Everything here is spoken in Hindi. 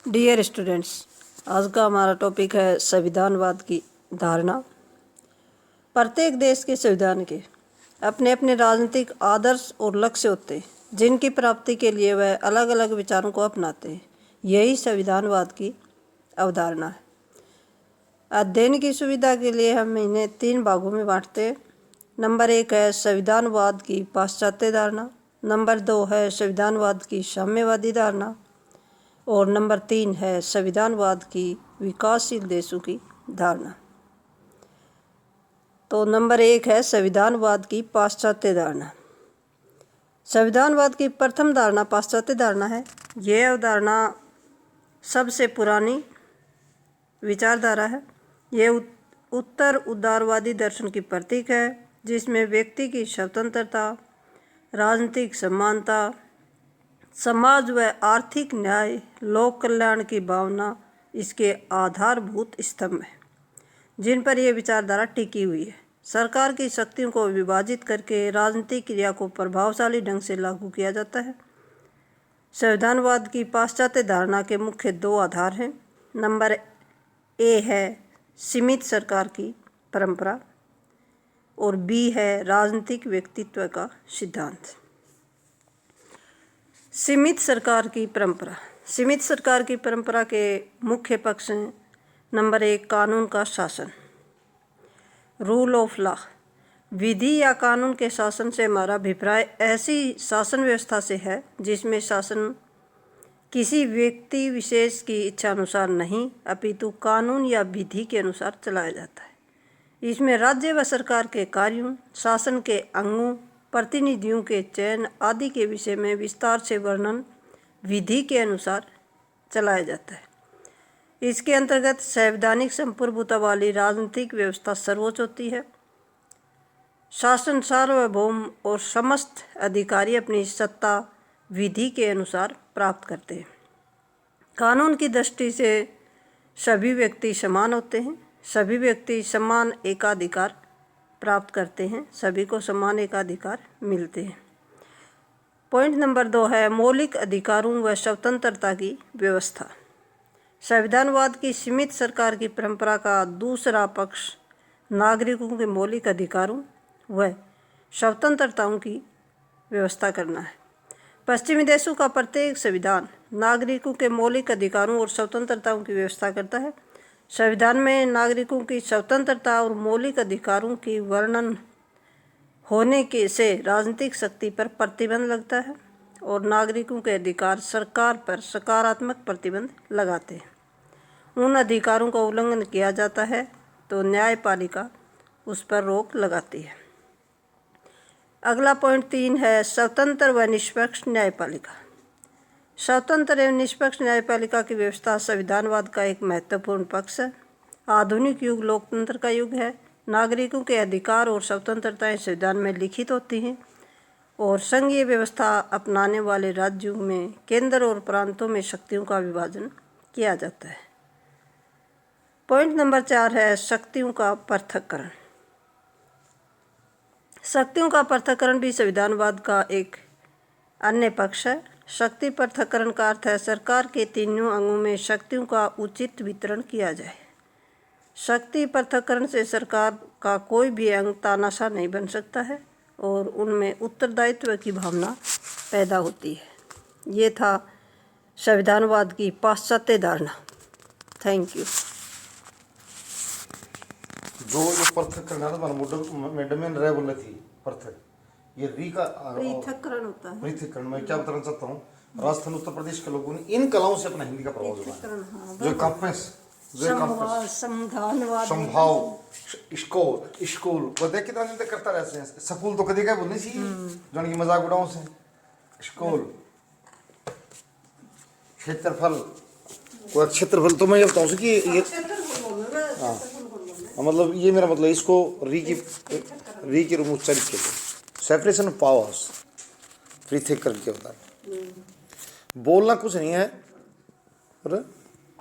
डियर स्टूडेंट्स, आज का हमारा टॉपिक है संविधानवाद की धारणा। प्रत्येक देश के संविधान के अपने अपने राजनीतिक आदर्श और लक्ष्य होते हैं, जिनकी प्राप्ति के लिए वह अलग अलग विचारों को अपनाते हैं। यही संविधानवाद की अवधारणा है। अध्ययन की सुविधा के लिए हम इन्हें 3 भागों में बांटते हैं। नंबर 1 है संविधानवाद की पाश्चात्य धारणा, नंबर 2 है संविधानवाद की साम्यवादी धारणा और नंबर 3 है संविधानवाद की विकासशील देशों की धारणा। तो नंबर 1 है संविधानवाद की पाश्चात्य धारणा। संविधानवाद की प्रथम धारणा पाश्चात्य धारणा है। यह अवधारणा सबसे पुरानी विचारधारा है। यह उत्तर उदारवादी दर्शन की प्रतीक है, जिसमें व्यक्ति की स्वतंत्रता, राजनीतिक समानता, समाज व आर्थिक न्याय, लोक कल्याण की भावना इसके आधारभूत स्तंभ हैं, जिन पर यह विचारधारा टिकी हुई है। सरकार की शक्तियों को विभाजित करके राजनीतिक क्रिया को प्रभावशाली ढंग से लागू किया जाता है। संविधानवाद की पाश्चात्य धारणा के मुख्य 2 आधार हैं। नंबर ए है सीमित सरकार की परंपरा और बी है राजनीतिक व्यक्तित्व का सिद्धांत। सीमित सरकार की परंपरा। सीमित सरकार की परंपरा के मुख्य पक्ष हैं। नंबर 1 कानून का शासन, रूल ऑफ लॉ। विधि या कानून के शासन से हमारा अभिप्राय ऐसी शासन व्यवस्था से है जिसमें शासन किसी व्यक्ति विशेष की इच्छा अनुसार नहीं, अपितु कानून या विधि के अनुसार चलाया जाता है। इसमें राज्य व सरकार के कार्यों, शासन के अंगों, प्रतिनिधियों के चयन आदि के विषय में विस्तार से वर्णन विधि के अनुसार चलाया जाता है। इसके अंतर्गत संवैधानिक संप्रभुता वाली राजनीतिक व्यवस्था सर्वोच्च होती है। शासन सार्वभौम और समस्त अधिकारी अपनी सत्ता विधि के अनुसार प्राप्त करते हैं। कानून की दृष्टि से सभी व्यक्ति समान होते हैं। सभी व्यक्ति समान एकाधिकार प्राप्त करते हैं। सभी को समान एकाधिकार मिलते हैं। पॉइंट नंबर 2 है मौलिक अधिकारों व स्वतंत्रता की व्यवस्था। संविधानवाद की सीमित सरकार की परंपरा का दूसरा पक्ष नागरिकों के मौलिक अधिकारों व स्वतंत्रताओं की व्यवस्था करना है। पश्चिमी देशों का प्रत्येक संविधान नागरिकों के मौलिक अधिकारों और स्वतंत्रताओं की व्यवस्था करता है। संविधान में नागरिकों की स्वतंत्रता और मौलिक अधिकारों की वर्णन होने के से राजनीतिक शक्ति पर प्रतिबंध लगता है और नागरिकों के अधिकार सरकार पर सकारात्मक प्रतिबंध लगाते हैं। उन अधिकारों का उल्लंघन किया जाता है तो न्यायपालिका उस पर रोक लगाती है। अगला पॉइंट 3 है स्वतंत्र व निष्पक्ष न्यायपालिका। स्वतंत्र एवं निष्पक्ष न्यायपालिका की व्यवस्था संविधानवाद का एक महत्वपूर्ण पक्ष है। आधुनिक युग लोकतंत्र का युग है। नागरिकों के अधिकार और स्वतंत्रताएं संविधान में लिखित होती हैं और संघीय व्यवस्था अपनाने वाले राज्यों में केंद्र और प्रांतों में शक्तियों का विभाजन किया जाता है। पॉइंट नंबर 4 है शक्तियों का पृथक्करण। शक्तियों का पृथक्करण भी संविधानवाद का एक अन्य पक्ष है। शक्ति पृथक्करण का अर्थ है सरकार के तीनों अंगों में शक्तियों का उचित वितरण किया जाए। शक्ति पृथक्करण से सरकार का कोई भी अंग तानाशाह नहीं बन सकता है और उनमें उत्तरदायित्व की भावना पैदा होती है। ये था संविधानवाद की पाश्चात्य धारणा। Thank you. जो पृथक्करण है मैडम ने रह बोली थी पृथक, ये री का पृथक्करण होता है। पृथक्करण मैं क्या बताना चाहता हूँ, राजस्थान उत्तर प्रदेश के लोगों ने इन कलाओं से अपना हिंदी का प्रभाव जुड़ा। जो कंपेस संभाव स्कूल वो देख कितना दिन तक करता रहते हैं। स्कूल तो कभी क्या बोलनी चाहिए जो की मजाक उड़ाओ से। स्कूल क्षेत्रफल को क्षेत्रफल तो मैं ये बताऊँ कि ये हाँ मतलब ये मेरा मतलब इसको री की रूप उच्चारित के सेपरेशन ऑफ पावर्स पृथक करके होता है। बोलना कुछ नहीं है और